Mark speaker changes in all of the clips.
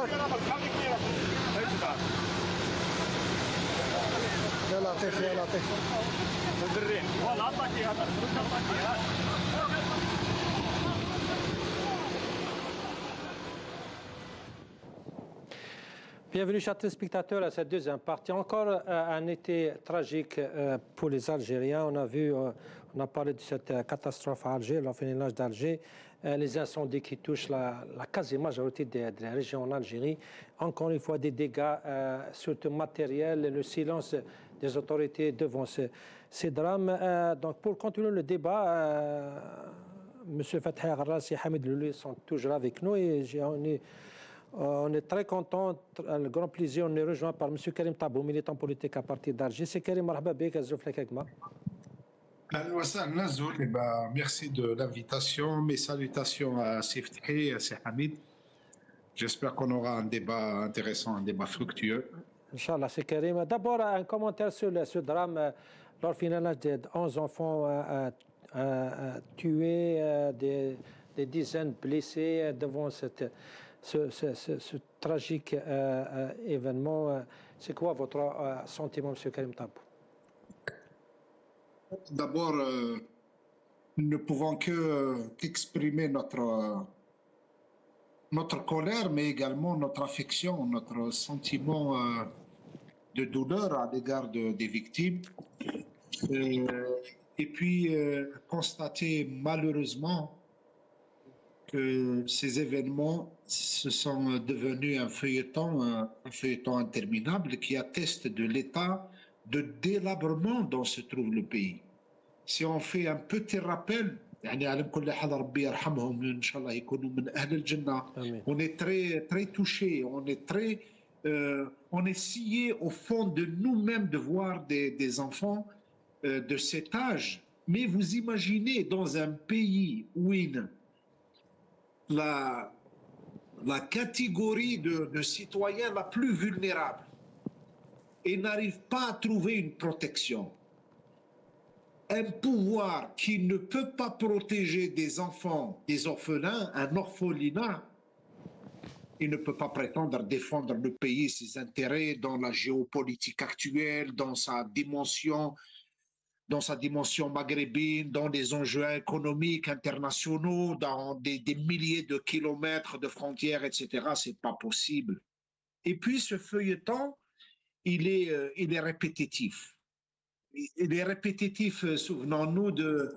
Speaker 1: يا لطيف يا لطيف. Bienvenue, chers téléspectateurs, à cette deuxième partie. Encore un été tragique pour les Algériens. On a vu, on a parlé de cette catastrophe à Alger, l'enfumage d'Alger, les incendies qui touchent la quasi-majorité des régions en Algérie. Encore une fois, des dégâts, surtout matériels, et le silence des autorités devant ces drames. Donc, pour continuer le débat, M. Fathi Agharassi et Hamid Louly sont toujours avec nous et on est très content, le grand plaisir, on est rejoint par M. Karim Tabou, militant politique à partir d'Alger. C'est Karim, marhaba bik, azzouf lek agma.
Speaker 2: Merci de l'invitation. Mes salutations à Sifti et à Hamid. J'espère qu'on aura un débat intéressant, un débat fructueux.
Speaker 1: Inch'Allah, c'est Karim. D'abord, un commentaire sur ce drame, l'orphelinat de 11 enfants tués, des dizaines blessés devant ce tragique événement. C'est quoi votre sentiment, M. Karim Tabou?
Speaker 2: D'abord, nous ne pouvons qu'exprimer notre colère, mais également notre affection, notre sentiment de douleur à l'égard des victimes. Et puis, constater malheureusement que ces événements se sont devenus un feuilleton interminable qui atteste de l'état de délabrement dont se trouve le pays. Si on fait un petit rappel, on est très touché, on est scié au fond de nous-mêmes de voir des enfants de cet âge. Mais vous imaginez dans un pays où la catégorie de citoyens la plus vulnérable et n'arrive pas à trouver une protection. Un pouvoir qui ne peut pas protéger des enfants, des orphelins, un orphelinat, il ne peut pas prétendre défendre le pays, ses intérêts dans la géopolitique actuelle, dans sa dimension maghrébine, dans les enjeux économiques internationaux, dans des milliers de kilomètres de frontières, etc. C'est pas possible. Et puis ce feuilleton, il est répétitif. Il est répétitif, souvenons-nous de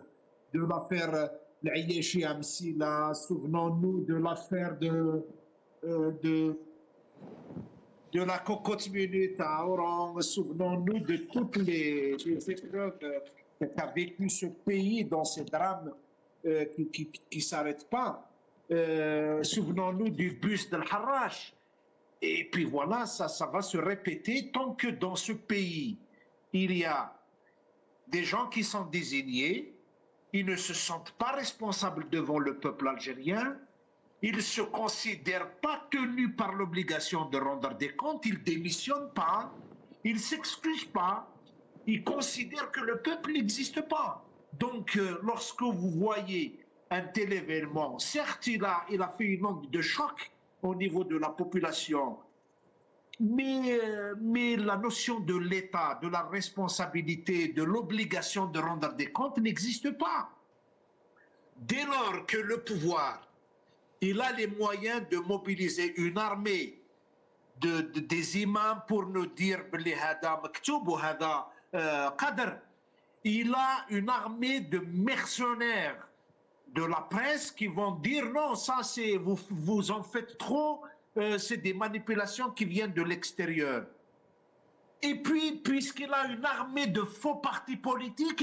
Speaker 2: l'affaire l'Ayeshi Amsila, souvenons-nous de l'affaire de la cocotte minute à Oran, souvenons-nous de toutes les épreuves qu'a vécu ce pays dans ces drames qui ne s'arrêtent pas. Souvenons-nous du bus de l'Harrach. Et puis voilà, ça va se répéter tant que dans ce pays, il y a des gens qui sont désignés, ils ne se sentent pas responsables devant le peuple algérien, ils ne se considèrent pas tenus par l'obligation de rendre des comptes, ils ne démissionnent pas, ils ne s'excusent pas, ils considèrent que le peuple n'existe pas. Donc, lorsque vous voyez un tel événement, certes, il a fait une onde de choc au niveau de la population, mais la notion de l'État, de la responsabilité, de l'obligation de rendre des comptes n'existe pas. Dès lors que le pouvoir, il a les moyens de mobiliser une armée des imams pour nous dire il a une armée de mercenaires de la presse qui vont dire non, ça c'est vous en faites trop, c'est des manipulations qui viennent de l'extérieur. Et puis, puisqu'il a une armée de faux partis politiques,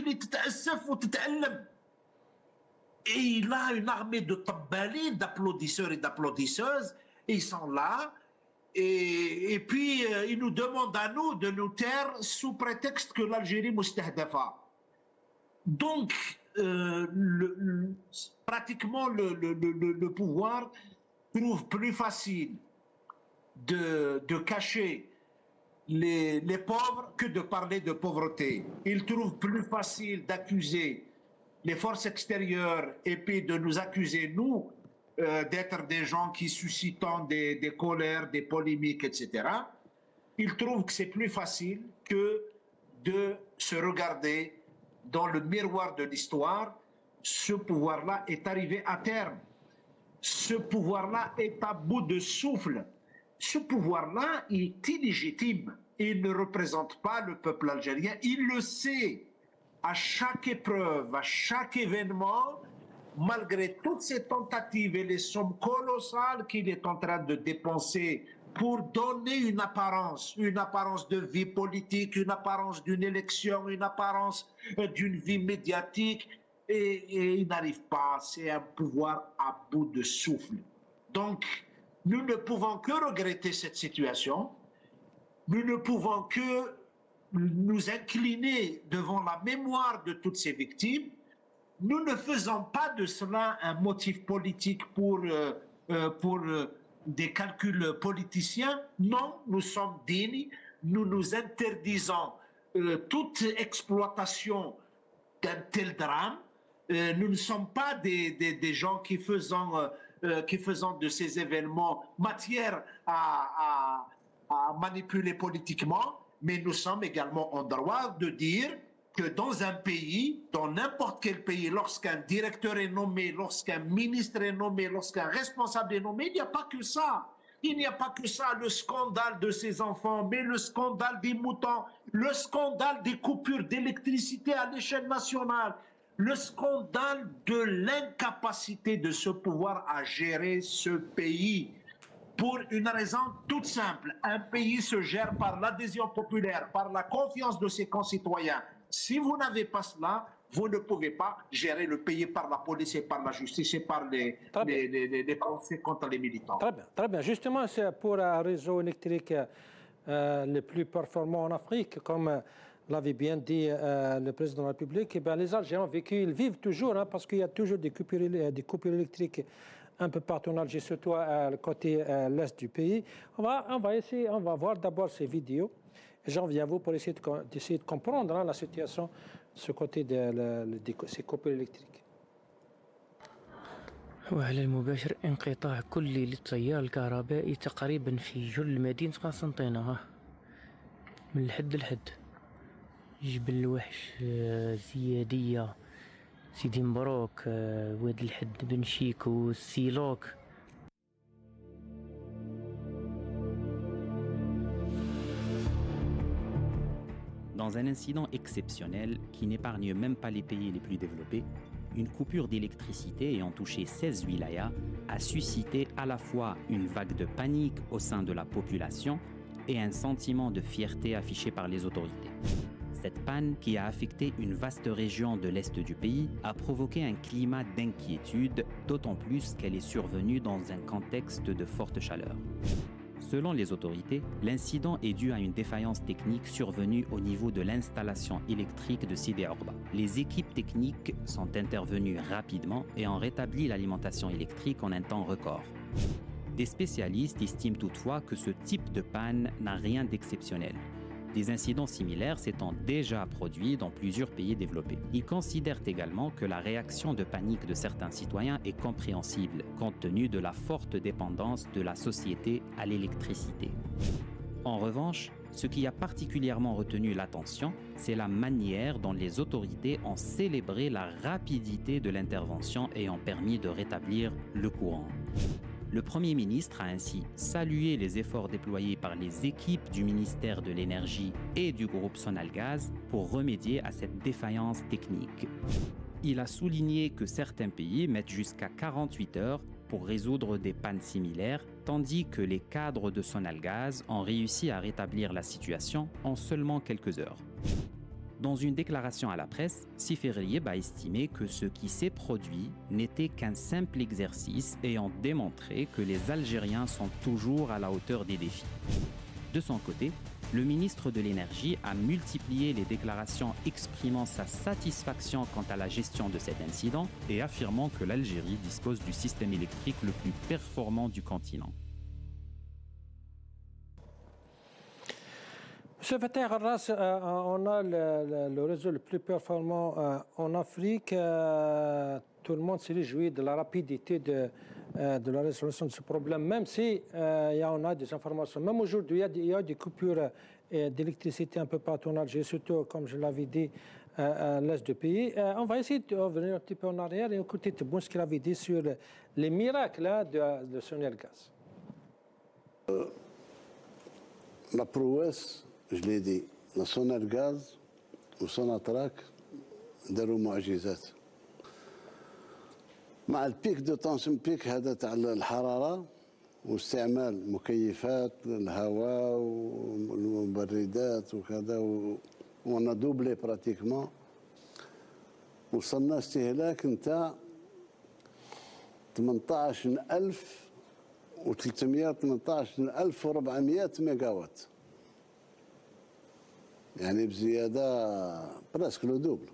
Speaker 2: et il a une armée de tabbalines, d'applaudisseurs et d'applaudisseuses, et ils sont là, et puis ils nous demandent à nous de nous taire sous prétexte que l'Algérie mustahdafa. Donc, pratiquement le pouvoir trouve plus facile de cacher les pauvres que de parler de pauvreté. Il trouve plus facile d'accuser les forces extérieures et puis de nous accuser, nous, d'être des gens qui suscitent des colères, des polémiques, etc. Ils trouvent que c'est plus facile que de se regarder dans le miroir de l'histoire. Ce pouvoir-là est arrivé à terme. Ce pouvoir-là est à bout de souffle. Ce pouvoir-là est illégitime. Il ne représente pas le peuple algérien. Il le sait. À chaque épreuve, à chaque événement, malgré toutes ces tentatives et les sommes colossales qu'il est en train de dépenser pour donner une apparence de vie politique, une apparence d'une élection, une apparence d'une vie médiatique, et il n'arrive pas. C'est un pouvoir à bout de souffle. Donc, nous ne pouvons que regretter cette situation. Nous ne pouvons que nous incliner devant la mémoire de toutes ces victimes. Nous ne faisons pas de cela un motif politique pour des calculs politiciens. Non, nous sommes dignes. Nous nous interdisons toute exploitation d'un tel drame. Nous ne sommes pas des gens qui faisons de ces événements matière à manipuler politiquement, mais nous sommes également en droit de dire que dans un pays, dans n'importe quel pays, lorsqu'un directeur est nommé, lorsqu'un ministre est nommé, lorsqu'un responsable est nommé, il n'y a pas que ça. Il n'y a pas que ça, le scandale de ces enfants, mais le scandale des moutons, le scandale des coupures d'électricité à l'échelle nationale, le scandale de l'incapacité de ce pouvoir à gérer ce pays. Pour une raison toute simple, un pays se gère par l'adhésion populaire, par la confiance de ses concitoyens. Si vous n'avez pas cela, vous ne pouvez pas gérer le pays par la police et par la justice et par les procès contre les militants.
Speaker 1: Très bien, très bien. Justement, c'est pour un réseau électrique le plus performant en Afrique, comme l'avait bien dit le président de la République, les Algériens ont vécu, ils vivent toujours, parce qu'il y a toujours des coupures électriques un peu partout en Algérie, surtout à côté l'est du pays. On va essayer, on va voir d'abord ces vidéos. J'en viens à vous pour essayer de comprendre la situation de ce côté de ces coupures électriques.
Speaker 3: وعلى المباشر انقطاع كلي للتيار الكهربائي تقريبا في جل مدينة قسنطينة من الحد لحد جبل الوحش زيادية سيدي مبروك وادي الحد بن شيكو السيلوك.
Speaker 4: Dans un incident exceptionnel qui n'épargne même pas les pays les plus développés, une coupure d'électricité ayant touché 16 wilayas a suscité à la fois une vague de panique au sein de la population et un sentiment de fierté affiché par les autorités. Cette panne, qui a affecté une vaste région de l'est du pays, a provoqué un climat d'inquiétude, d'autant plus qu'elle est survenue dans un contexte de forte chaleur. Selon les autorités, l'incident est dû à une défaillance technique survenue au niveau de l'installation électrique de Sidi Ourba. Les équipes techniques sont intervenues rapidement et ont rétabli l'alimentation électrique en un temps record. Des spécialistes estiment toutefois que ce type de panne n'a rien d'exceptionnel. Des incidents similaires s'étant déjà produits dans plusieurs pays développés. Ils considèrent également que la réaction de panique de certains citoyens est compréhensible, compte tenu de la forte dépendance de la société à l'électricité. En revanche, ce qui a particulièrement retenu l'attention, c'est la manière dont les autorités ont célébré la rapidité de l'intervention ayant permis de rétablir le courant. Le Premier ministre a ainsi salué les efforts déployés par les équipes du ministère de l'Énergie et du groupe Sonalgaz pour remédier à cette défaillance technique. Il a souligné que certains pays mettent jusqu'à 48 heures pour résoudre des pannes similaires, tandis que les cadres de Sonalgaz ont réussi à rétablir la situation en seulement quelques heures. Dans une déclaration à la presse, Sifirlieb a estimé que ce qui s'est produit n'était qu'un simple exercice ayant démontré que les Algériens sont toujours à la hauteur des défis. De son côté, le ministre de l'Énergie a multiplié les déclarations exprimant sa satisfaction quant à la gestion de cet incident et affirmant que l'Algérie dispose du système électrique le plus performant du continent.
Speaker 1: Monsieur Fateh Harras, on a le réseau le plus performant en Afrique. Tout le monde se réjouit de la rapidité de la résolution de ce problème, même si on a des informations. Même aujourd'hui, il y a des coupures d'électricité un peu partout en Algérie, surtout, comme je l'avais dit, à l'est du pays. On va essayer de revenir un petit peu en arrière et écouter Tebboune ce qu'il avait dit sur les miracles de Sonelgaz.
Speaker 5: La prouesse, je l'ai dit, la Sonelgaz ou Sonatrach داروا معجزات. مع البيك دو تونسيون بيك هذا تاع الحراره واستعمال مكيفات الهواء والمبردات وكذا وانا دوبلي براتيكمون وصلنا استهلاك نتاع 18300 ميجاوات يعني بزياده براسك لو دوبل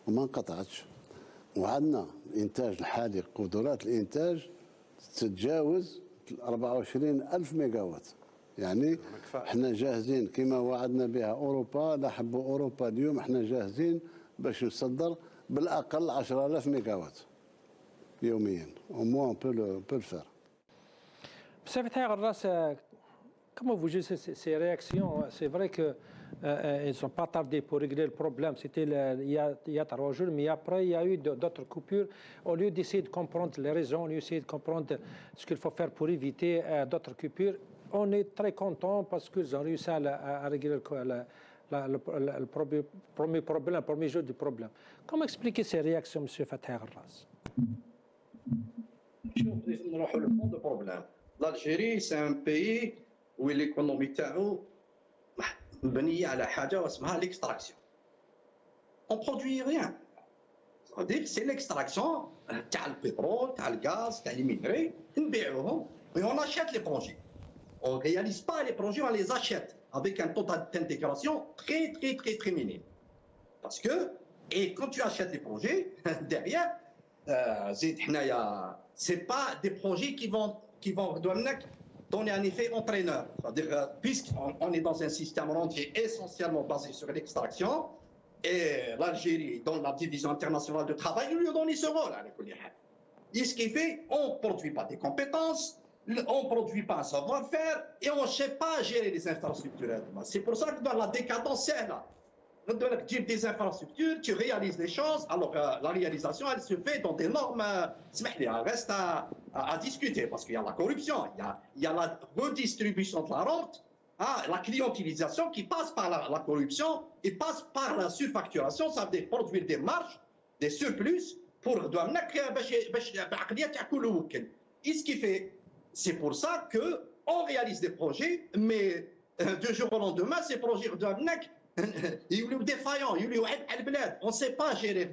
Speaker 5: وما انقطعتش. وعندنا الانتاج الحالي قدرات الانتاج تتجاوز 24000 ميجاوات يعني احنا جاهزين كما وعدنا بها اوروبا لحبوا اوروبا اليوم احنا جاهزين باش نصدر بالاقل 10000 ميجاوات يوميا au moins on peut le faire.
Speaker 1: Monsieur Fatah Gharras, comment vous jugez ces réactions? C'est vrai que ils ne sont pas tardés pour régler le problème. C'était il y a 3 jours, mais après, il y a eu d'autres coupures. Au lieu d'essayer de comprendre les raisons, au lieu d'essayer de comprendre ce qu'il faut faire pour éviter d'autres coupures, on est très content parce qu'ils ont réussi à régler le premier problème, le premier jour du problème. Comment expliquer ces réactions, M. Fatah Gharras?
Speaker 6: نروحوا للفون دو بروبليم. l'Algérie c'est un pays où l'économie تاعو مبنيه على حاجه اسمها l'extraction. On produit rien. C'est l'extraction تاع البترول تاع الغاز تاع لي مينري نبيعوهم et on achète les projets. On ne réalise pas les projets, on les achète avec un taux d'intégration très minime. Parce que, et quand tu achètes les projets, derrière, c'est pas des projets qui vont donner un effet entraîneur. C'est-à-dire, puisqu'on est dans un système rentier essentiellement basé sur l'extraction, et l'Algérie, dans la division internationale de travail, lui a donné ce rôle. Et ce qui fait, on ne produit pas des compétences, on ne produit pas un savoir-faire, et on ne sait pas gérer les infrastructures. C'est pour ça que dans la décadence, c'est là. Tu des infrastructures, tu réalises des choses, alors la réalisation, elle se fait dans des normes, elle reste à discuter, parce qu'il y a la corruption, il y a la redistribution de la rente, la clientélisation qui passe par la corruption et passe par la surfacturation, ça veut dire produire des marges, des surplus, pour et ce qui fait, c'est pour ça qu'on réalise des projets, mais du jour au lendemain, ces projets doivent ils sont défaillants, on ne sait pas gérer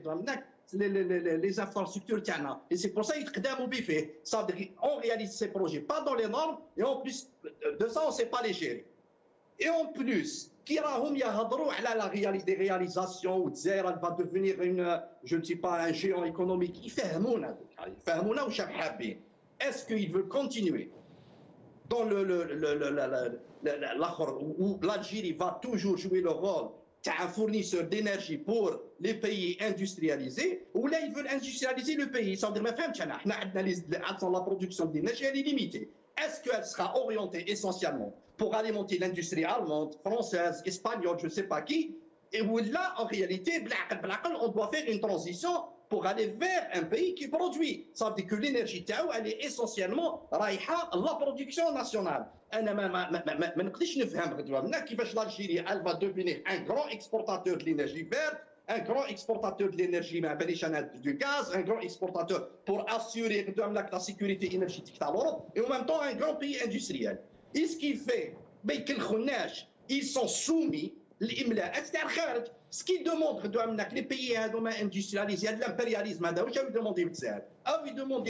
Speaker 6: les infrastructures. Et c'est pour ça qu'ils sont biffés. On réalise ces projets pas dans les normes, et en plus de ça, on ne sait pas les gérer. Et en plus, qui des réalisations où elle va devenir je ne dis pas un géant économique. Est-ce qu'ils veulent continuer dans où l'Algérie va toujours jouer le rôle d'un fournisseur d'énergie pour les pays industrialisés, ou là ils veulent industrialiser le pays? Ça veut dire la production d'énergie elle est limitée. Est-ce qu'elle sera orientée essentiellement pour alimenter l'industrie allemande, française, espagnole, je ne sais pas qui, et où là en réalité on doit faire une transition pour aller vers un pays qui produit. Ça veut dire que l'énergie تاعو elle est essentiellement رايحه la production nationale. انا ما نقدرش نفهم كيفاش l'Algérie elle va devenir un grand exportateur de l'énergie verte, un grand exportateur de l'énergie du gaz, un grand exportateur pour assurer la sécurité énergétique de l'Europe, et en même temps un grand pays industriel. Et ce qui fait ils sont soumis l'imla الخارج. Ce qu'ils demandent que les pays industrialisés, de l'impérialisme, ils demandent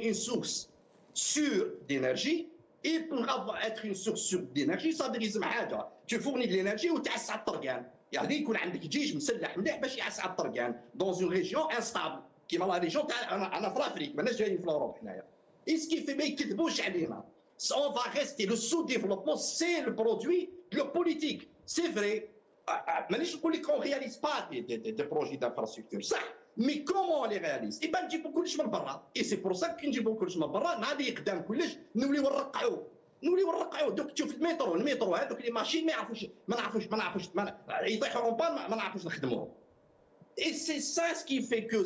Speaker 6: une source sûre d'énergie. Et pour être une source sûre d'énergie, ça veut dire tu fournis de l'énergie ou tu as الطرقان. يعني يكون عندك جيش مسلح مليح باش يعسى الطرقان dans une région instable كيما لا ريجون تاع انا في الافريك ماناش جايين في الاوروب حنايا. Et ce qui fait ما يكذبوش علينا. On va rester le sous-développement, c'est le produit de leur politique. C'est vrai. مانيش نقول لك on réalise pas des projets d'infrastructure. صح مي كومون لي رياليز يبان نجيبو كلش من برا اي سي بور سا كي نجيبو كلش من برا مع اللي يقدام كلش نوليو نرقعو دوك تشوف المترو هذوك لي ماشين ما نعرفوش يطيحوا اون بان ما نعرفوش نخدموهم. Et c'est ça ce qui fait que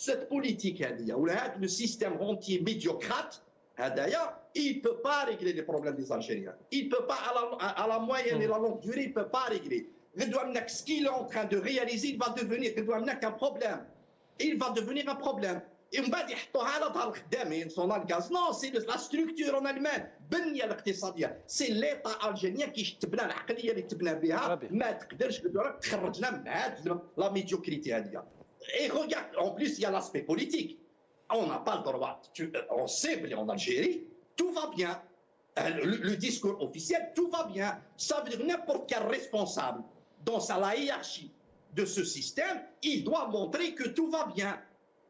Speaker 6: cette politique, le système rentier médiocrate, d'ailleurs, il ne peut pas régler les problèmes des Algériens. Il ne peut pas, à la moyenne et la longue durée, il ne peut pas régler. Ce qu'il est en train de réaliser, il va devenir un problème. Il va devenir un problème. Et on va dire, non, c'est la structure en elle-même. C'est l'État algérien qui تبنى العقليه اللي تبنى بها ما تقدرش تخرجنا من هذه لا ميديوكريتي هذه. Et regarde, en plus il y a l'aspect politique. On n'a pas le droit. On sait en Algérie, tout va bien. Le discours officiel, tout va bien. Ça veut dire n'importe quel responsable dans la hiérarchie de ce système, il doit montrer que tout va bien.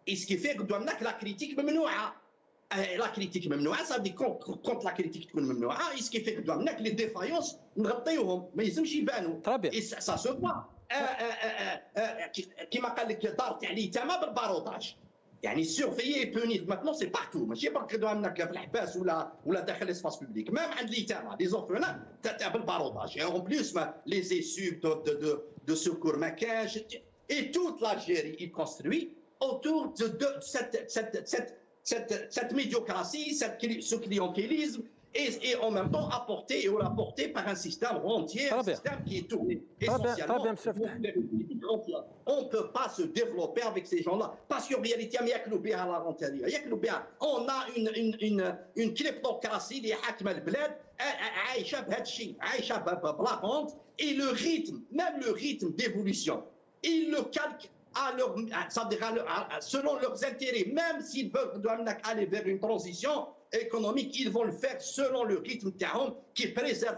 Speaker 6: Et ce qui fait que la critique ممنوعة. La critique ممنوعة, ça veut dire quand la critique تكون ممنوعة, et ce qui fait que les défaillances نغطيوهم ما يلزمش يبانوا. Et ça se voit. كما قال لك دار تاع اليتامى بالباروطاج. يعني سيرفيي بوني maintenant c'est partout. ماشي برك هناك في الحباس ولا داخل l'espace public. Même عند اليتامى des orphelins تاع بالباروطاج. Et en plus les issues de secours ما كانش. Et toute l'Algérie est construite autour de cette médiocratie, ce clientélisme, et en même temps apporté par un système rentier, un système qui est tourné essentiellement. On ne peut pas se développer avec ces gens-là, parce qu'en réalité, on a une kleptocratie qui حاكمة البلاد عايشة بهذا الشيء, عايشة بلا honte, et le rythme, même le rythme d'évolution, ils le calquent selon leurs intérêts, même s'ils veulent aller vers une transition économique, ils vont le faire selon le rythme qui préserve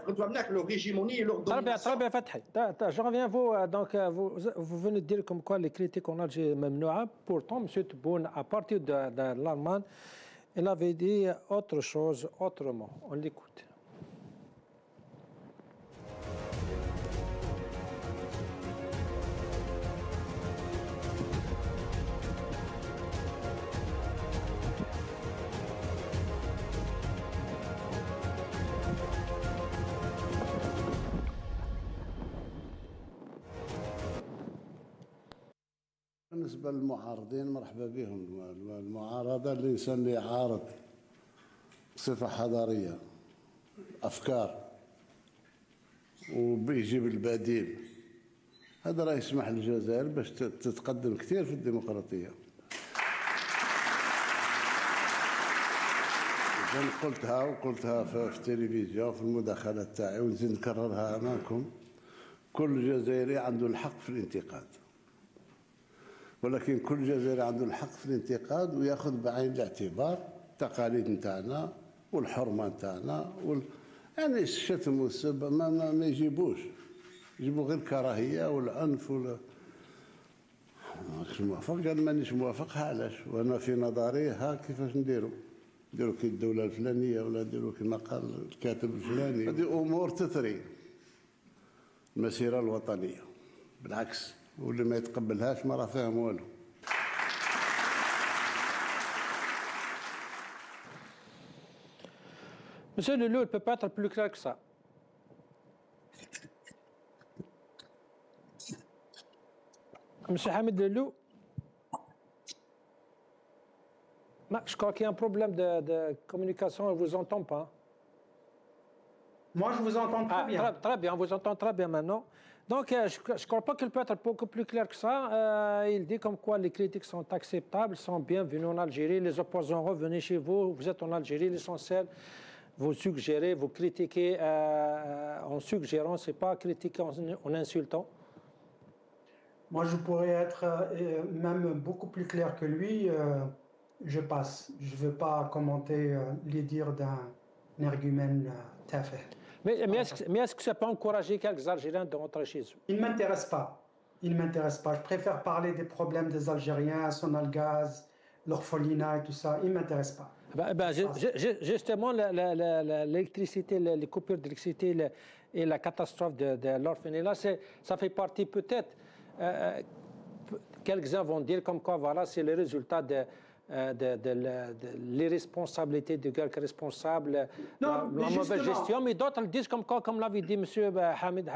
Speaker 6: leur hégémonie et leur domination.
Speaker 1: Très bien, Fatih. Je reviens à vous. Donc, vous venez de dire comme quoi les critiques en Algérie ممنوعة. Pourtant, M. Tebboune, à partir de l'Allemagne, il avait dit autre chose autrement. On l'écoute.
Speaker 5: بالنسبة للمعارضين مرحبا بهم. المعارضة الإنسان اللي يعارض بصفة حضارية أفكار وبيجيب البديل، هذا راه يسمح للجزائر باش تتقدم كثير في الديمقراطية. قلتها في التلفزيون في المداخلات تاعي ونزيد نكررها أمامكم. كل جزائري عنده الحق في الانتقاد، ولكن كل جزائري عنده الحق في الانتقاد وياخذ بعين الاعتبار التقاليد نتاعنا والحرمه نتاعنا يعني الشتم والسب ما يجيبوش، يجيبوا غير الكراهيه والعنف ماكش موافق. قال مانيش موافق، علاش؟ وانا في نظري ها كيفاش نديروا كي الدوله الفلانيه ولا نديروا كما قال الكاتب الفلاني. هذه امور تثري المسيره الوطنيه، بالعكس، واللي ما يتقبلهاش ما راه فاهم والو.
Speaker 1: Monsieur Lelou, il ne peut pas être plus clair que ça. Monsieur Hamid Lelou, je crois qu'il y a un problème de communication, on ne vous entend pas.
Speaker 7: Moi, je vous entends très bien.
Speaker 1: Très bien, on vous entend très bien maintenant. Donc, je ne crois pas qu'il peut être beaucoup plus clair que ça. Il dit comme quoi les critiques sont acceptables, sont bienvenues en Algérie. Les opposants, revenez chez vous. Vous êtes en Algérie, l'essentiel. Vous suggérez, vous critiquez en suggérant, ce n'est pas critiquer en insultant.
Speaker 7: Moi, je pourrais être même beaucoup plus clair que lui. Je passe. Je ne veux pas commenter les dires d'un énergumène tafeh.
Speaker 1: Mais est-ce que ça peut encourager quelques Algériens de rentrer chez eux?
Speaker 7: Il ne m'intéresse pas. Il ne m'intéresse pas. Je préfère parler des problèmes des Algériens, Sonalgaz, l'orphelinat et tout ça. Il ne m'intéresse pas.
Speaker 1: Justement, l'électricité, les coupures d'électricité et la catastrophe de l'orphelinat, ça fait partie peut-être. quelques-uns vont dire comme quoi, voilà, c'est le résultat de l'irresponsabilité de quelques responsables, la mauvaise gestion, mais d'autres disent comme quoi, comme l'avait dit M. Hamid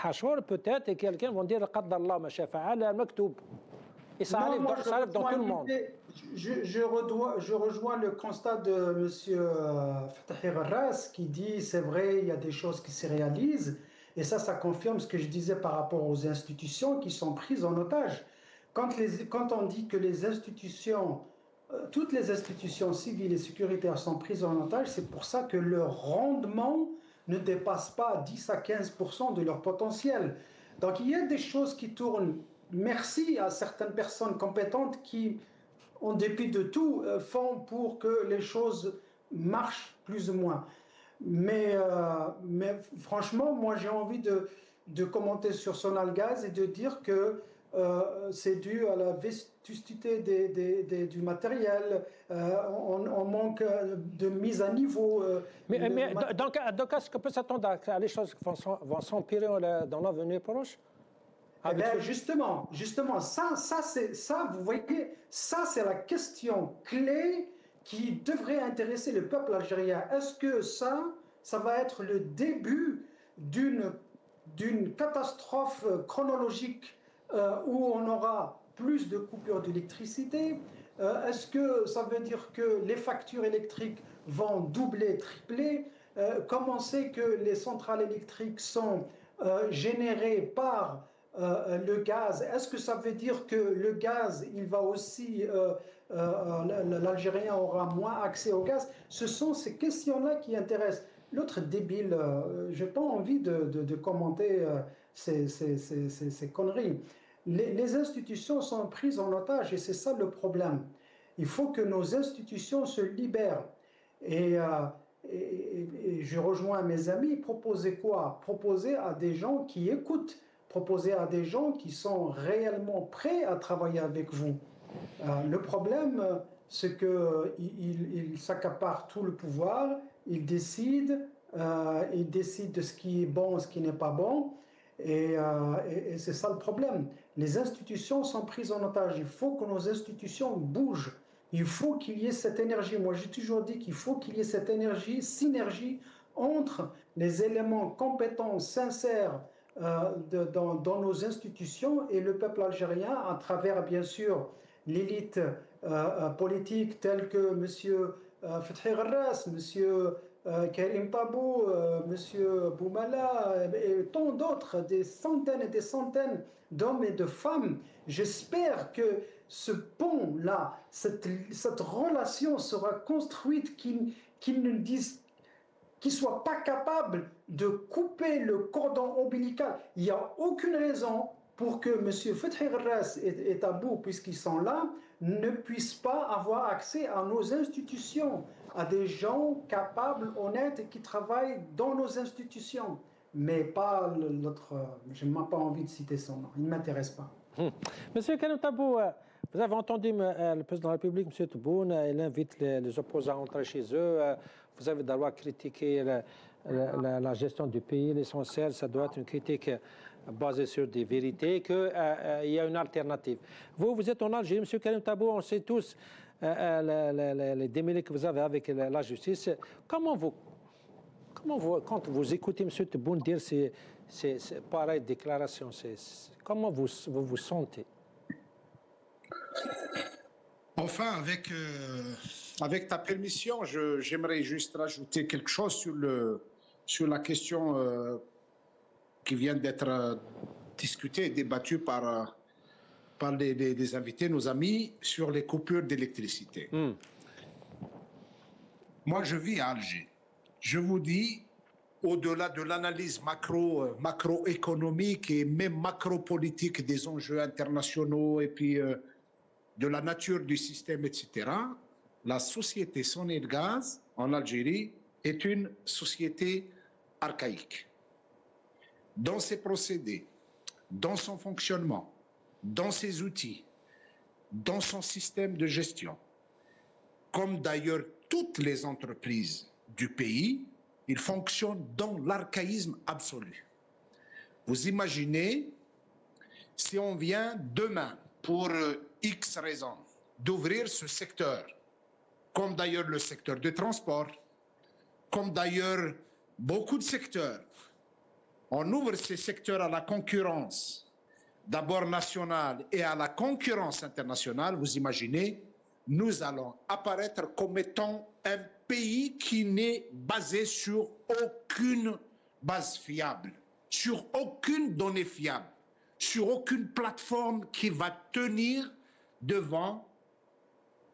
Speaker 1: Hachour, peut-être, et quelqu'un vont dire Qaddallah ma shafa'al al-maktoub. Et ça arrive dans tout le monde.
Speaker 7: Je rejoins le constat de M. Fethi Gharras qui dit c'est vrai, il y a des choses qui se réalisent, et ça confirme ce que je disais par rapport aux institutions qui sont prises en otage. Quand on dit que les institutions, toutes les institutions civiles et sécuritaires sont prises en otage, c'est pour ça que leur rendement ne dépasse pas 10 à 15% de leur potentiel. Donc il y a des choses qui tournent. Merci à certaines personnes compétentes qui, en dépit de tout, font pour que les choses marchent plus ou moins. Mais franchement, moi j'ai envie de commenter sur Sonalgaz et de dire que c'est dû à la vétusté du matériel, on manque de mise à niveau.
Speaker 1: Donc, est-ce qu'on peut s'attendre à que les choses vont s'empirer dans l'avenir proche?
Speaker 7: Eh bien, justement, ça, vous voyez, ça c'est la question clé qui devrait intéresser le peuple algérien. Est-ce que ça va être le début d'une catastrophe chronologique où on aura plus de coupures d'électricité? Est-ce que ça veut dire que les factures électriques vont doubler, tripler? Comme on sait que les centrales électriques sont générées par le gaz, est-ce que ça veut dire que le gaz, il va aussi, l'Algérien aura moins accès au gaz? Ce sont ces questions-là qui intéressent. L'autre débile, je n'ai pas envie de commenter ces conneries. Les institutions sont prises en otage et c'est ça le problème. Il faut que nos institutions se libèrent. Et je rejoins mes amis, proposer quoi? Proposer à des gens qui écoutent, proposer à des gens qui sont réellement prêts à travailler avec vous. Le problème, c'est qu'ils s'accaparent tout le pouvoir, ils décident de ce qui est bon, ce qui n'est pas bon, et c'est ça le problème. Les institutions sont prises en otage. Il faut que nos institutions bougent. Il faut qu'il y ait cette énergie. Moi, j'ai toujours dit qu'il faut qu'il y ait cette énergie, synergie entre les éléments compétents, sincères dans nos institutions et le peuple algérien à travers, bien sûr, l'élite politique telle que M. Fethi Gharras, M. Karim Tabou, M. Boumala et tant d'autres, des centaines et des centaines d'hommes et de femmes. J'espère que ce pont-là, cette relation sera construite, qu'ils ne soient pas capables de couper le cordon ombilical. Il n'y a aucune raison pour que M. Fethi Gharras et Tabou, puisqu'ils sont là, ne puissent pas avoir accès à nos institutions, à des gens capables, honnêtes et qui travaillent dans nos institutions. Mais pas l'autre, je n'ai pas envie de citer son nom, il ne m'intéresse pas.
Speaker 1: Monsieur Karim Tabou, vous avez entendu le président de la République, M. Tebboune, il invite les opposants à entrer chez eux. Vous avez d'abord critiqué la gestion du pays. L'essentiel, ça doit être une critique basée sur des vérités, qu'il y a une alternative. Vous êtes en Algérie, M. Karim Tabou, on sait tous les démêlés que vous avez avec la justice. Comment vous, quand vous écoutez M. Tebboune dire ces pareilles déclarations, comment vous vous sentez?
Speaker 2: Enfin, avec ta permission, j'aimerais juste rajouter quelque chose sur la question qui vient d'être discutée et débattue par les invités, nos amis, sur les coupures d'électricité. Moi, je vis à Alger. Je vous dis, au-delà de l'analyse macroéconomique et même macropolitique des enjeux internationaux et puis de la nature du système, etc., la société Sonelgaz en Algérie est une société archaïque. Dans ses procédés, dans son fonctionnement, dans ses outils, dans son système de gestion, comme d'ailleurs toutes les entreprises du pays, il fonctionne dans l'archaïsme absolu. Vous imaginez si on vient demain pour X raisons, d'ouvrir ce secteur, comme d'ailleurs le secteur de transport, comme d'ailleurs beaucoup de secteurs. On ouvre ces secteurs à la concurrence, d'abord nationale et à la concurrence internationale. Vous imaginez, nous allons apparaître comme étant un pays qui n'est basé sur aucune base fiable, sur aucune donnée fiable, sur aucune plateforme qui va tenir devant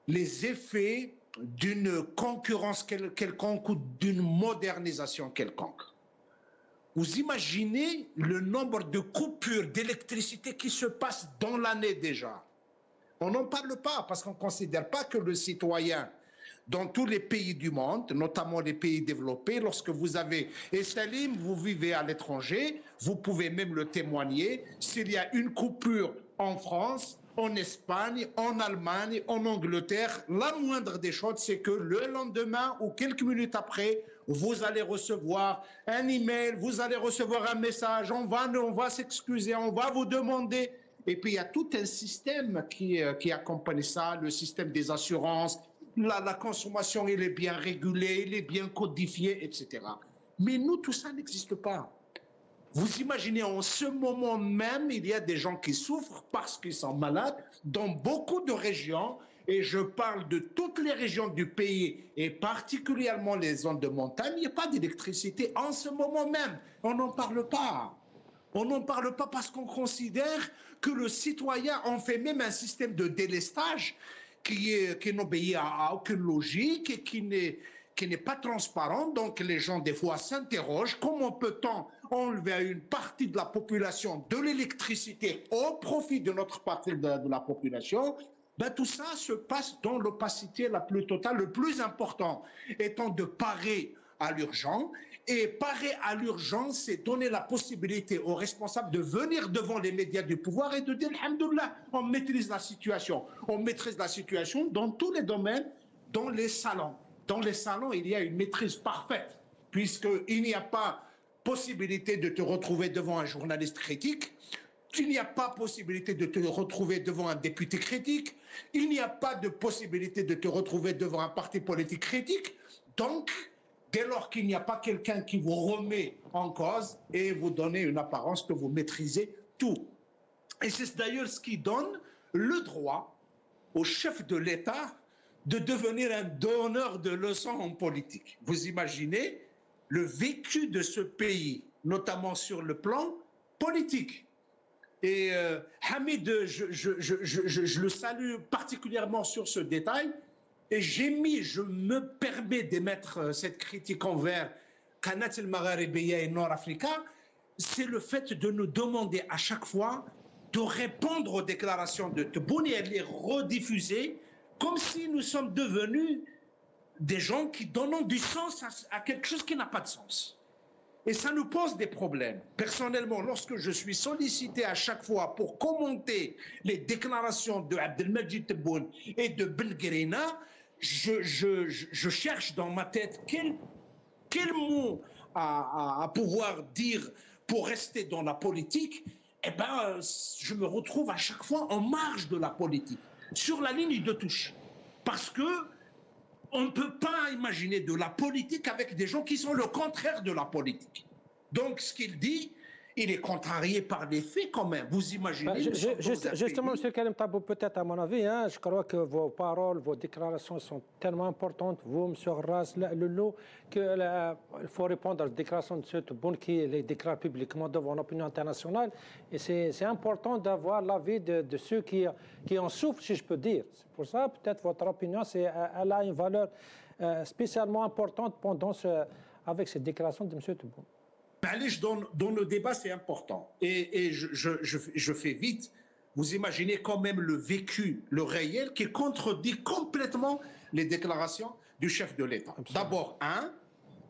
Speaker 2: les effets d'une concurrence quelconque ou d'une modernisation quelconque. Vous imaginez le nombre de coupures d'électricité qui se passent dans l'année déjà. On n'en parle pas parce qu'on ne considère pas que le citoyen, dans tous les pays du monde, notamment les pays développés, lorsque vous avez, et Salim, vous vivez à l'étranger, vous pouvez même le témoigner, s'il y a une coupure en France, en Espagne, en Allemagne, en Angleterre, la moindre des choses, c'est que le lendemain ou quelques minutes après, vous allez recevoir un email, vous allez recevoir un message, on va s'excuser, on va vous demander. Et puis il y a tout un système qui accompagne ça, le système des assurances, la consommation, il est bien régulé, il est bien codifié, etc. Mais nous, tout ça n'existe pas. Vous imaginez, en ce moment même, il y a des gens qui souffrent parce qu'ils sont malades dans beaucoup de régions, et je parle de toutes les régions du pays, et particulièrement les zones de montagne, il n'y a pas d'électricité en ce moment même. On n'en parle pas. On n'en parle pas parce qu'on considère que le citoyen en fait même un système de délestage qui n'obéit à aucune logique et qui n'est pas transparent. Donc les gens des fois s'interrogent, comment peut-on enlever à une partie de la population de l'électricité au profit de notre partie de la population? Ben, tout ça se passe dans l'opacité la plus totale. Le plus important étant de parer à l'urgence. Et parer à l'urgence, c'est donner la possibilité aux responsables de venir devant les médias du pouvoir et de dire « Alhamdoulilah, on maîtrise la situation ». On maîtrise la situation dans tous les domaines, dans les salons. Dans les salons, il y a une maîtrise parfaite, puisqu'il n'y a pas possibilité de te retrouver devant un journaliste critique, il n'y a pas possibilité de te retrouver devant un député critique, il n'y a pas de possibilité de te retrouver devant un parti politique critique. Donc, dès lors qu'il n'y a pas quelqu'un qui vous remet en cause et vous donne une apparence que vous maîtrisez tout. Et c'est d'ailleurs ce qui donne le droit au chef de l'État de devenir un donneur de leçons en politique. Vous imaginez le vécu de ce pays, notamment sur le plan politique. Et Hamid, je le salue particulièrement sur ce détail. Et je me permets d'émettre cette critique envers Qanat al-Magharibiya et Nord-Africa, c'est le fait de nous demander à chaque fois de répondre aux déclarations de Tebboune et de les rediffuser comme si nous sommes devenus des gens qui donnent du sens à quelque chose qui n'a pas de sens. Et ça nous pose des problèmes. Personnellement, lorsque je suis sollicité à chaque fois pour commenter les déclarations de Abdelmajid Tebboune et de Ben Guérina, je cherche dans ma tête quel mot à pouvoir dire pour rester dans la politique. Eh ben, je me retrouve à chaque fois en marge de la politique, sur la ligne de touche. Parce que on ne peut pas imaginer de la politique avec des gens qui sont le contraire de la politique. Donc, ce qu'il dit, il est contrarié par les faits quand même. Vous imaginez...
Speaker 1: Justement, M. Karim Tabou, peut-être à mon avis, hein, je crois que vos paroles, vos déclarations sont tellement importantes, vous, M. Ras, le lot, qu'il faut répondre aux déclarations de M. Tebboune qui les déclare publiquement devant l'opinion internationale. Et c'est important d'avoir l'avis de ceux qui en souffrent, si je peux dire. C'est pour ça, peut-être, votre opinion, elle a une valeur spécialement importante avec ces déclarations de M. Tebboune.
Speaker 2: Dans le débat, c'est important. Et je fais vite. Vous imaginez quand même le vécu, le réel, qui contredit complètement les déclarations du chef de l'État. D'abord,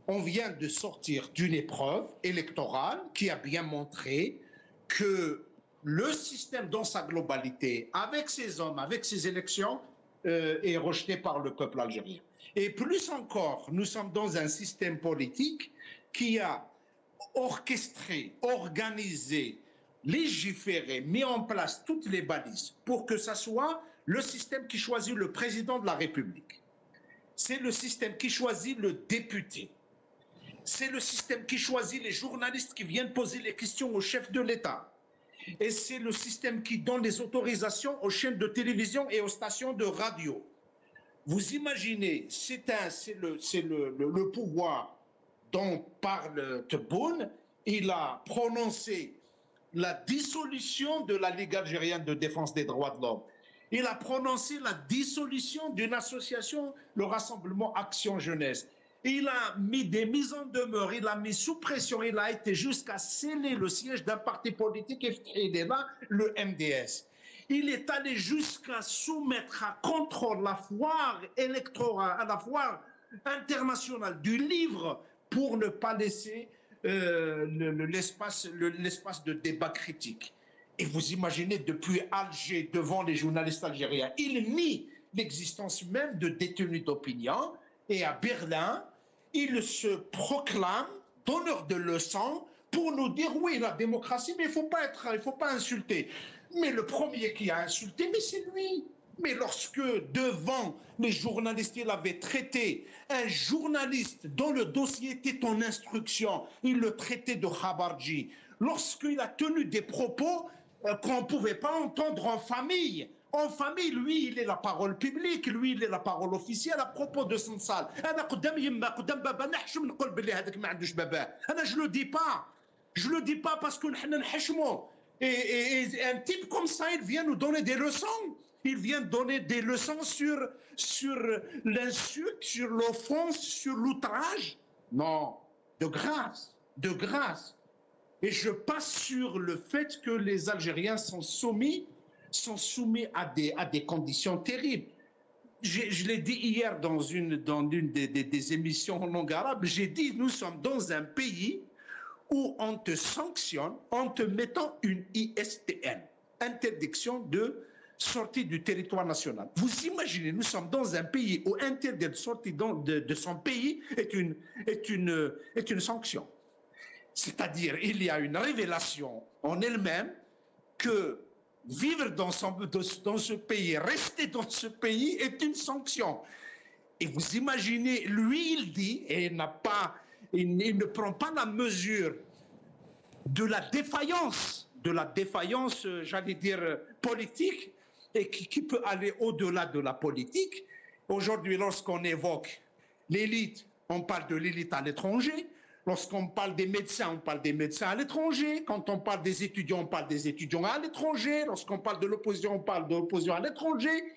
Speaker 2: on vient de sortir d'une épreuve électorale qui a bien montré que le système dans sa globalité, avec ses hommes, avec ses élections, est rejeté par le peuple algérien. Et plus encore, nous sommes dans un système politique qui a orchestré, organisé, légiféré, mis en place toutes les balises pour que ça soit le système qui choisit le président de la République. C'est le système qui choisit le député. C'est le système qui choisit les journalistes qui viennent poser les questions au chef de l'État. Et c'est le système qui donne les autorisations aux chaînes de télévision et aux stations de radio. Vous imaginez, c'est le pouvoir dont parle Tebboune. Il a prononcé la dissolution de la Ligue algérienne de défense des droits de l'homme. Il a prononcé la dissolution d'une association, le Rassemblement Action Jeunesse. Il a mis des mises en demeure, il a mis sous pression, il a été jusqu'à sceller le siège d'un parti politique, le MDS. Il est allé jusqu'à soumettre à contrôle la foire électorale, la foire internationale du livre pour ne pas laisser l'espace de débat critique. Et vous imaginez, depuis Alger, devant les journalistes algériens, il nie l'existence même de détenus d'opinion. Et à Berlin, il se proclame donneur de leçons pour nous dire oui, la démocratie, mais il faut pas insulter. Mais le premier qui a insulté, mais c'est lui. Mais lorsque, devant les journalistes, il avait traité un journaliste dont le dossier était en instruction, il le traitait de Khabarji. Lorsqu'il a tenu des propos qu'on ne pouvait pas entendre en famille, lui, il est la parole publique, lui, il est la parole officielle à propos de son salle. Je le dis pas parce que et un type comme ça, il vient nous donner des leçons. Il vient donner des leçons sur l'insulte, sur l'offense, sur l'outrage. Non, de grâce. Et je passe sur le fait que les Algériens sont soumis à des conditions terribles. Je l'ai dit hier dans une des émissions en langue arabe, j'ai dit nous sommes dans un pays où on te sanctionne en te mettant une ISTN, interdiction de sortie du territoire national. Vous imaginez, nous sommes dans un pays où interdire de sortir de son pays est une sanction. C'est-à-dire, il y a une révélation en elle-même que vivre dans ce pays, rester dans ce pays est une sanction. Et vous imaginez, lui, il dit, et il ne prend pas la mesure de la défaillance, j'allais dire, politique, et qui peut aller au-delà de la politique. Aujourd'hui, lorsqu'on évoque l'élite, on parle de l'élite à l'étranger. Lorsqu'on parle des médecins, on parle des médecins à l'étranger. Quand on parle des étudiants, on parle des étudiants à l'étranger. Lorsqu'on parle de l'opposition, on parle de l'opposition à l'étranger.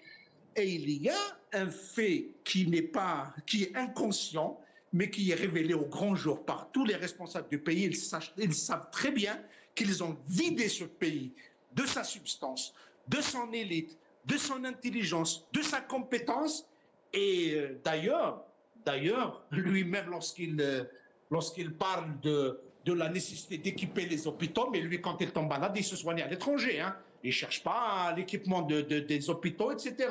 Speaker 2: Et il y a un fait qui est inconscient, mais qui est révélé au grand jour par tous les responsables du pays. Ils savent très bien qu'ils ont vidé ce pays de sa substance, de son élite, de son intelligence, de sa compétence. Et d'ailleurs, lui-même, lorsqu'il parle de la nécessité d'équiper les hôpitaux, mais lui, quand il tombe malade, il se soigne à l'étranger. Hein. Il ne cherche pas l'équipement des hôpitaux, etc.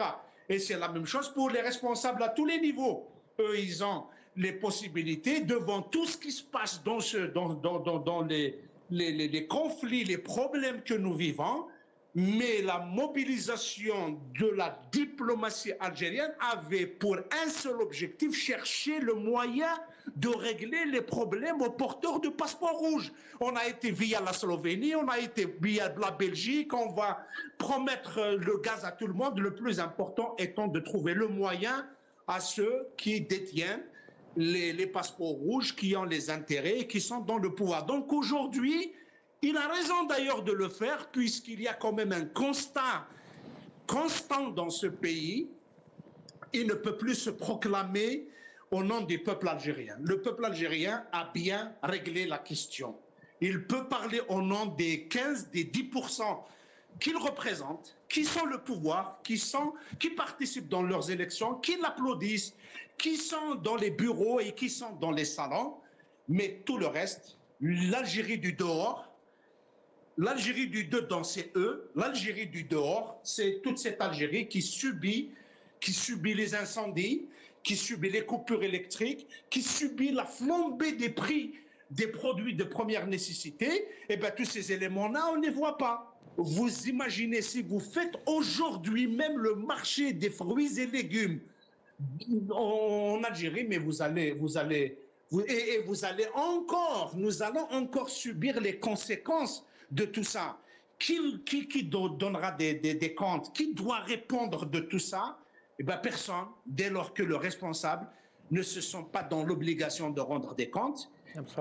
Speaker 2: Et c'est la même chose pour les responsables à tous les niveaux. Eux, ils ont les possibilités devant tout ce qui se passe dans les conflits, les problèmes que nous vivons. Mais la mobilisation de la diplomatie algérienne avait pour un seul objectif, chercher le moyen de régler les problèmes aux porteurs de passeports rouges. On a été via la Slovénie, on a été via la Belgique, on va promettre le gaz à tout le monde. Le plus important étant de trouver le moyen à ceux qui détiennent les passeports rouges, qui ont les intérêts et qui sont dans le pouvoir. Donc aujourd'hui, il a raison d'ailleurs de le faire, puisqu'il y a quand même un constat constant dans ce pays. Il ne peut plus se proclamer au nom du peuple algérien. Le peuple algérien a bien réglé la question. Il peut parler au nom des 15, des 10% qu'il représente, qui sont le pouvoir, qui participent dans leurs élections, qui l'applaudissent, qui sont dans les bureaux et qui sont dans les salons. Mais tout le reste, l'Algérie du dehors, l'Algérie du dedans, c'est eux. L'Algérie du dehors, c'est toute cette Algérie qui subit les incendies, qui subit les coupures électriques, qui subit la flambée des prix des produits de première nécessité, et bien tous ces éléments-là, on ne les voit pas. Vous imaginez si vous faites aujourd'hui même le marché des fruits et légumes en Algérie, mais vous allez encore, nous allons encore subir les conséquences de tout ça. Qui donnera des comptes? Qui doit répondre de tout ça? Eh bien, personne, dès lors que le responsable ne se sent pas dans l'obligation de rendre des comptes.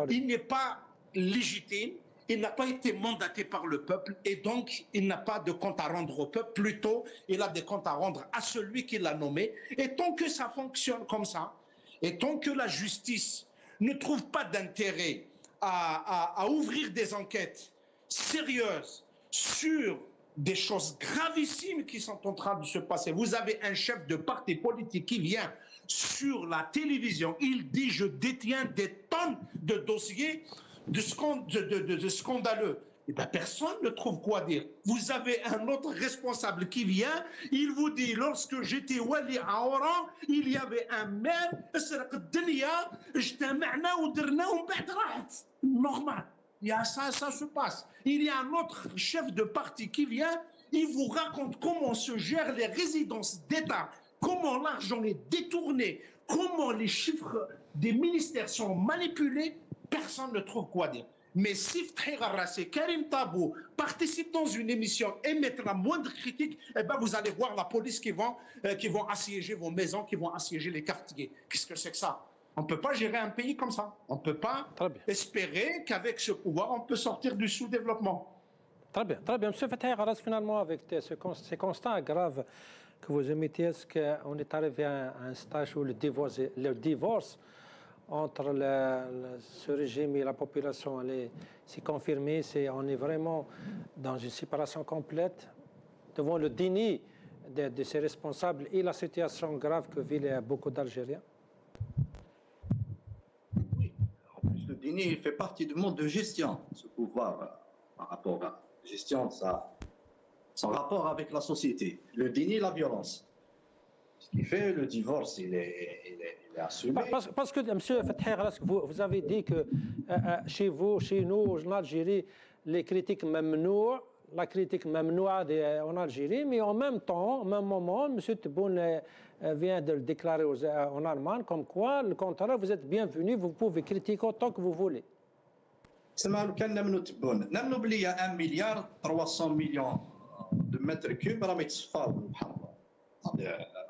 Speaker 2: Il n'est pas légitime, il n'a pas été mandaté par le peuple et donc il n'a pas de compte à rendre au peuple. Plutôt, il a des comptes à rendre à celui qui l'a nommé. Et tant que ça fonctionne comme ça, et tant que la justice ne trouve pas d'intérêt à ouvrir des enquêtes sérieuses sur des choses gravissimes qui sont en train de se passer. Vous avez un chef de parti politique qui vient sur la télévision, il dit « je détiens des tonnes de dossiers de scandaleux ». Eh bien, personne ne trouve quoi dire. Vous avez un autre responsable qui vient, il vous dit « lorsque j'étais Wali à Oran, il y avait un maire, normal. Ça se passe. Il y a un autre chef de parti qui vient, il vous raconte comment se gèrent les résidences d'État, comment l'argent est détourné, comment les chiffres des ministères sont manipulés. Personne ne trouve quoi dire. Mais si Ftahir Arrassi, Karim Tabou participent dans une émission et mettent la moindre critique, eh ben vous allez voir la police qui vont assiéger vos maisons, qui vont assiéger les quartiers. Qu'est-ce que c'est que ça? On ne peut pas gérer un pays comme ça. On ne peut pas espérer qu'avec ce pouvoir, on peut sortir du sous-développement.
Speaker 1: Très bien, très bien. Monsieur Ftahir Arrassi, finalement, avec ces constats graves que vous émettez, est-ce qu'on est arrivé à un stage où le divorce entre ce régime et la population s'est confirmé, on est vraiment dans une séparation complète devant le déni de ces responsables et la situation grave que vivent beaucoup d'Algériens?
Speaker 6: Le déni fait partie du monde de gestion. Ce pouvoir, par rapport à la gestion, son rapport avec la société. Le déni, la violence. Ce qui fait le divorce, il est assumé.
Speaker 1: Parce que, M. Ftahir Arrassi, vous avez dit que chez nous, en Algérie, les critiques mamnoua, la critique mamnoua en Algérie, mais en même temps, au même moment, M. Tebboune vient de le déclarer en Allemagne, comme quoi, le contraire, vous êtes bienvenu, vous pouvez critiquer autant que vous voulez.
Speaker 6: C'est mal كان نمنو تبون نمنو بلي يا 1 مليار 300 مليون de mètres cubes راهم يتصفاو بالبحر.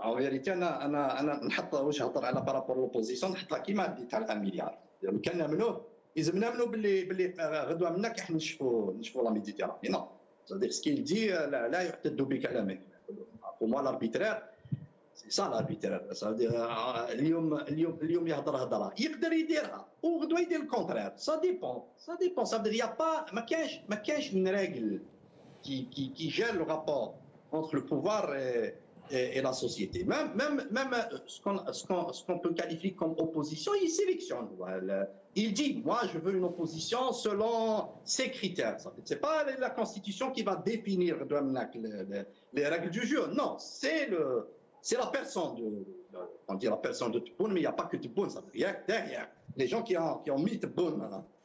Speaker 6: En vérité, أنا نحط واش هضر على بارابور لوبوزيسيون نحط لها كيما ديت على 1 مليار. لو كان نمنوه إذا نمنو باللي غدوه منك احنا نشوفوا لا ميديتيراني. نو. C'est-à-dire ce qu'il dit لا يحتد بك كلامه. Pour moi l'arbitraire c'est ça l'arbitraire. Ça veut dire اليوم يهضر هضره يقدر يديرها وغدوه يدير الكونترير. Ça dépend. Ça veut dire il y a pas ما كاينش une règle qui gère le rapport entre le pouvoir et la société. Même ce qu'on peut qualifier comme opposition, il sélectionne. Il dit, moi, je veux une opposition selon ces critères. Ce n'est pas la Constitution qui va définir les règles du jeu. Non, c'est la personne on dit la personne de Tebboune, mais il n'y a pas que Tebboune. Ça veut dire derrière les gens qui ont mis Tebboune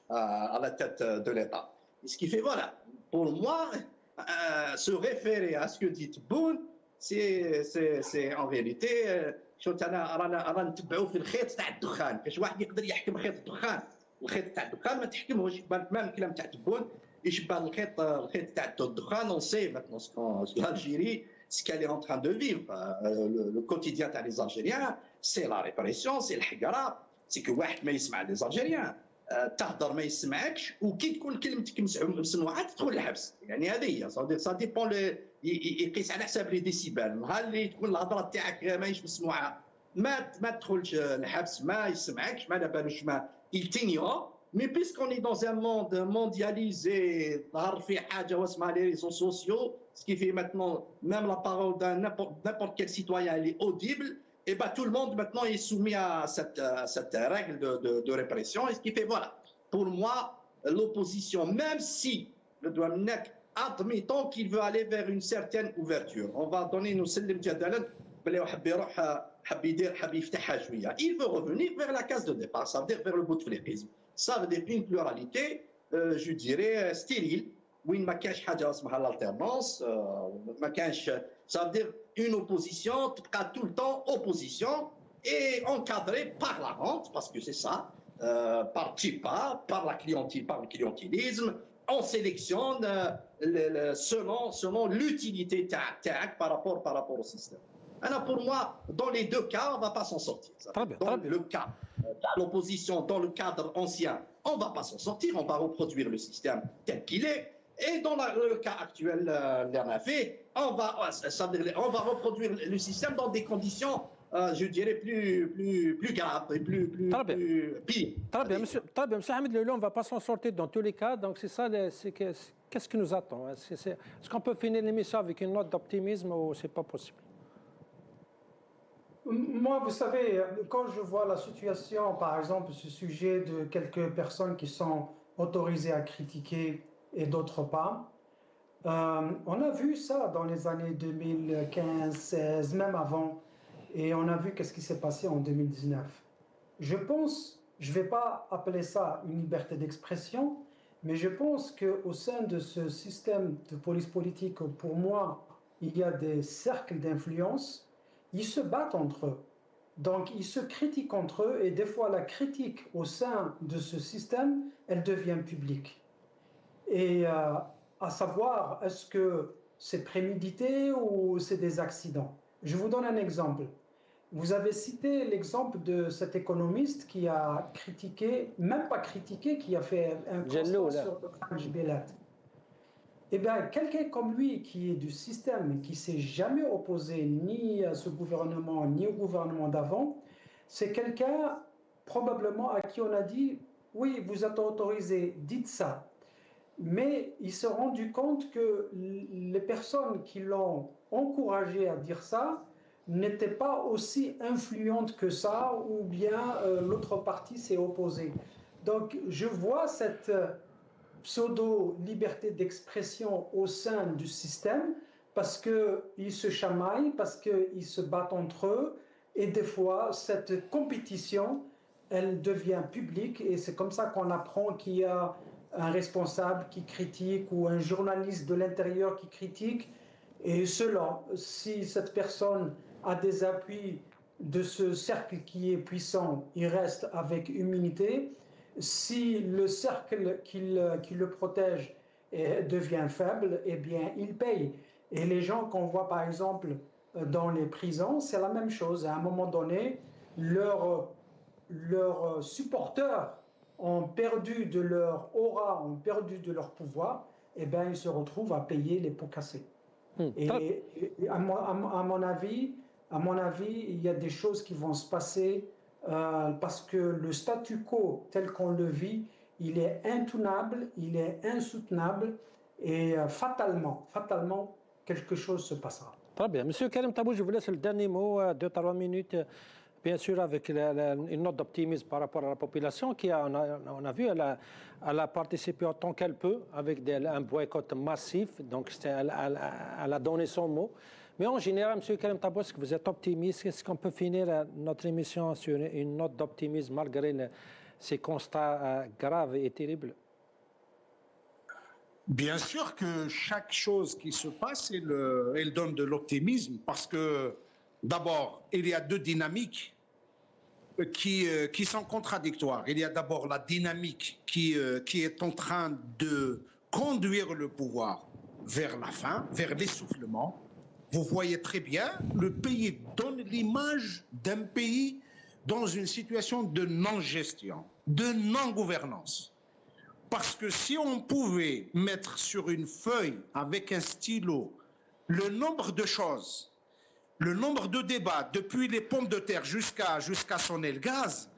Speaker 6: à la tête de l'État. Et ce qui fait, voilà, pour moi, se référer à ce que dit Tebboune, c'est en vérité شوف رانا نتبعوا في الخيط تاع الدخان. كاش واحد يقدر يحكم خيط الدخان، الخيط تاع الدخان ما تحكموش. ما الكلام تاع تبون يشبه الخيط تاع الدخان. On sait maintenant l'Algérie, ce qu'elle est en train de vivre. Le quotidien تاع les Algériens, c'est la répression, c'est الحقره. C'est que واحد ما يسمع les Algériens. تهضر ما يسمعكش وكي تكون كلمتك مسموعه تدخل الحبس. يعني هذه هي سا ديبون يقيس على حساب لي ديسيبال. نهار اللي تكون الهضره تاعك ماهيش مسموعه ما تدخلش الحبس، ما يسمعكش، ما على بالوش ما يتينيو. مي بيسكون اي دون ان موند موندياليزي ظهر فيه حاجه واسمها لي ريزو سوسيو سكي في ماتنون ميم لا بارول دان نابورت كيل سيتويان اللي اوديبل. Et bien tout le monde maintenant est soumis à cette règle de répression. Et ce qui fait, voilà, pour moi, l'opposition, même si le Douamnek, admettons qu'il veut aller vers une certaine ouverture, on va donner nos سلم جدلا بلي واحد يروح حب يفتحها شويه. Il veut revenir vers la case de départ, ça veut dire vers le bouteflיקisme. ça veut dire une pluralité, je dirais, stérile, où il n'y a pas de l'alternance, ça veut dire une opposition, tout le temps opposition, et encadrée par la rente, parce que c'est ça, par TIPA, par le clientélisme, on sélectionne selon l'utilité TAC par rapport au système. Alors pour moi, dans les deux cas, on ne va pas s'en sortir. Dans le cas de l'opposition, dans le cadre ancien, on ne va pas s'en sortir, on va reproduire le système tel qu'il est. Et dans le cas actuel, on va reproduire le système dans des conditions, je dirais, plus graves et plus pires.
Speaker 1: Très bien, monsieur Hamid Leloul, on ne va pas s'en sortir dans tous les cas. Donc c'est ça, qu'est-ce qui nous attend? Est-ce qu'on peut finir l'émission avec une note d'optimisme ou ce n'est pas possible?
Speaker 7: Moi, vous savez, quand je vois la situation, par exemple, ce sujet de quelques personnes qui sont autorisées à critiquer et d'autres pas, on a vu ça dans les années 2015, 16, même avant, et on a vu qu'est-ce qui s'est passé en 2019. Je pense, je ne vais pas appeler ça une liberté d'expression, mais je pense qu'au sein de ce système de police politique, pour moi, il y a des cercles d'influence. Ils se battent entre eux. Donc, ils se critiquent entre eux et des fois, la critique au sein de ce système, elle devient publique. Et à savoir, est-ce que c'est prémédité ou c'est des accidents? Je vous donne un exemple. Vous avez cité l'exemple de cet économiste qui a critiqué, même pas critiqué, qui a fait un constat sur le Khanj Belat. Eh bien, quelqu'un comme lui qui est du système, qui ne s'est jamais opposé ni à ce gouvernement, ni au gouvernement d'avant, c'est quelqu'un probablement à qui on a dit « Oui, vous êtes autorisé, dites ça ». Mais il s'est rendu compte que les personnes qui l'ont encouragé à dire ça n'étaient pas aussi influentes que ça, ou bien l'autre partie s'est opposée. Donc, je vois cette pseudo-liberté d'expression au sein du système parce qu'ils se chamaillent, parce qu'ils se battent entre eux et des fois cette compétition elle devient publique et c'est comme ça qu'on apprend qu'il y a un responsable qui critique ou un journaliste de l'intérieur qui critique et selon si cette personne a des appuis de ce cercle qui est puissant, il reste avec humilité. Si le cercle qui le protège devient faible, eh bien, il paye. Et les gens qu'on voit, par exemple, dans les prisons, c'est la même chose. À un moment donné, leurs supporters ont perdu de leur aura, ont perdu de leur pouvoir, eh bien, ils se retrouvent à payer les pots cassés. Et à mon avis, il y a des choses qui vont se passer parce que le statu quo tel qu'on le vit, il est intenable, il est insoutenable et fatalement, quelque chose se passera.
Speaker 1: Très bien. Monsieur Karim Tabou, je vous laisse le dernier mot, 2-3 minutes, bien sûr avec une note d'optimisme par rapport à la population qui on a vu, elle a participé autant qu'elle peut avec un boycott massif, donc elle a donné son mot. Mais en général, M. Karim Tabou, est-ce que vous êtes optimiste? Est-ce qu'on peut finir notre émission sur une note d'optimisme malgré ces constats graves et terribles?
Speaker 2: Bien sûr que chaque chose qui se passe, elle donne de l'optimisme parce que d'abord, il y a deux dynamiques qui sont contradictoires. Il y a d'abord la dynamique qui est en train de conduire le pouvoir vers la fin, vers l'essoufflement. Vous voyez très bien, le pays donne l'image d'un pays dans une situation de non-gestion, de non-gouvernance. Parce que si on pouvait mettre sur une feuille avec un stylo le nombre de choses, le nombre de débats depuis les pommes de terre jusqu'à sonner le gaz,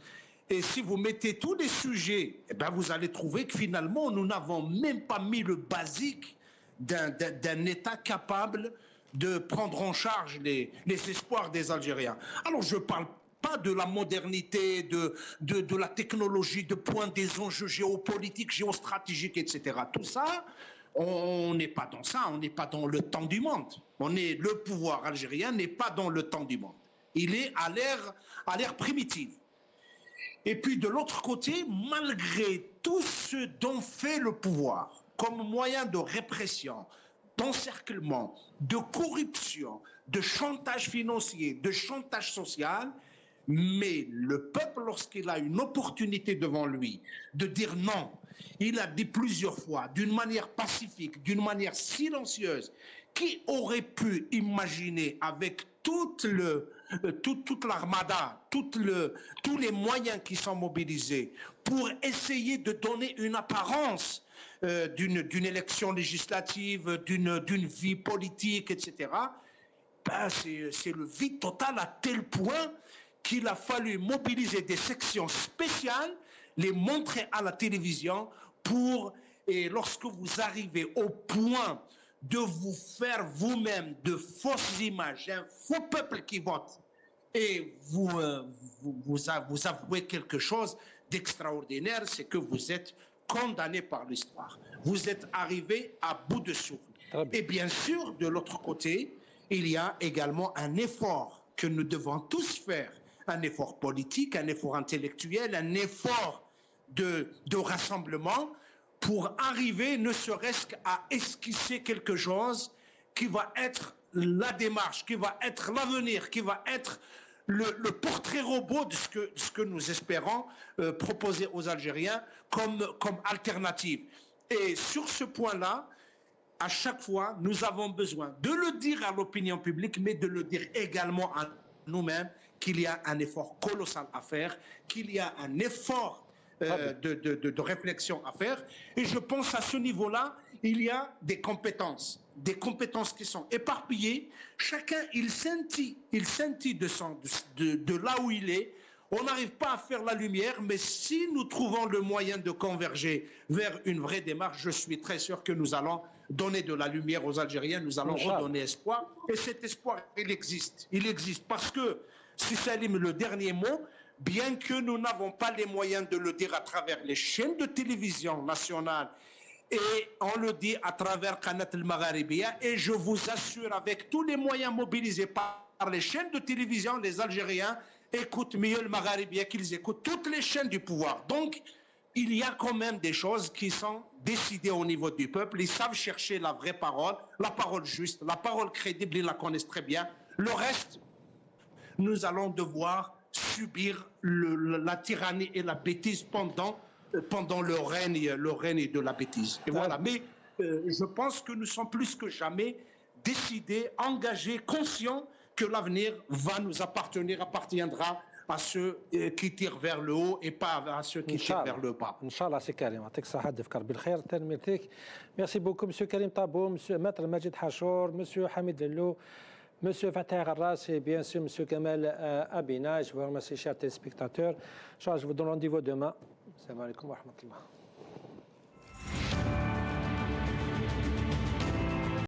Speaker 2: et si vous mettez tous les sujets, eh bien vous allez trouver que finalement nous n'avons même pas mis le basique d'un État capable de prendre en charge les espoirs des Algériens. Alors je ne parle pas de la modernité, de la technologie, de point des enjeux géopolitiques, géostratégiques, etc. Tout ça, on n'est pas dans ça, on n'est pas dans le temps du monde. Le pouvoir algérien n'est pas dans le temps du monde. Il est à l'ère primitive. Et puis de l'autre côté, malgré tout ce dont fait le pouvoir, comme moyen de répression, d'encerclement, de corruption, de chantage financier, de chantage social, mais le peuple, lorsqu'il a une opportunité devant lui de dire non, il a dit plusieurs fois, d'une manière pacifique, d'une manière silencieuse, qui aurait pu imaginer avec toute l'armada, tous les moyens qui sont mobilisés pour essayer de donner une apparence d'une élection législative, d'une vie politique, etc., ben c'est le vide total à tel point qu'il a fallu mobiliser des sections spéciales, les montrer à la télévision et lorsque vous arrivez au point de vous faire vous-même de fausses images, un faux peuple qui vote, et vous avouez quelque chose d'extraordinaire, c'est que vous êtes condamné par l'histoire. Vous êtes arrivé à bout de souffle. Et bien sûr, de l'autre côté, il y a également un effort que nous devons tous faire, un effort politique, un effort intellectuel, un effort de rassemblement pour arriver ne serait-ce qu'à esquisser quelque chose qui va être la démarche, qui va être l'avenir, qui va être le portrait robot de ce que nous espérons proposer aux Algériens comme alternative. Et sur ce point-là, à chaque fois, nous avons besoin de le dire à l'opinion publique, mais de le dire également à nous-mêmes qu'il y a un effort colossal à faire, qu'il y a un effort de réflexion à faire. Et je pense à ce niveau-là, il y a des compétences qui sont éparpillées. Chacun, il scintille de là où il est. On n'arrive pas à faire la lumière, mais si nous trouvons le moyen de converger vers une vraie démarche, je suis très sûr que nous allons donner de la lumière aux Algériens, nous allons redonner espoir. Et cet espoir, il existe. Il existe parce que, si Salim, le dernier mot, bien que nous n'avons pas les moyens de le dire à travers les chaînes de télévision nationales, et on le dit à travers Qanat al-Magharibiya, et je vous assure, avec tous les moyens mobilisés par les chaînes de télévision, les Algériens écoutent mieux le Magharibiya qu'ils écoutent toutes les chaînes du pouvoir. Donc, il y a quand même des choses qui sont décidées au niveau du peuple. Ils savent chercher la vraie parole, la parole juste, la parole crédible, ils la connaissent très bien. Le reste, nous allons devoir subir la tyrannie et la bêtise pendant le règne de la bêtise. Et voilà. Mais je pense que nous sommes plus que jamais décidés, engagés, conscients que l'avenir appartiendra à ceux qui tirent vers le haut et pas à ceux qui tirent vers le bas.
Speaker 1: Inch'Allah, c'est Karim. Merci beaucoup, M. Karim Tabou, M. Maître Majid Hachour, M. Hamid Lelou, M. Fatah Gharras et bien sûr M. Kamal Abina. Je vous remercie, chers téléspectateurs. Je vous donne rendez-vous demain. Assalamu alaikum wa rahmatullah.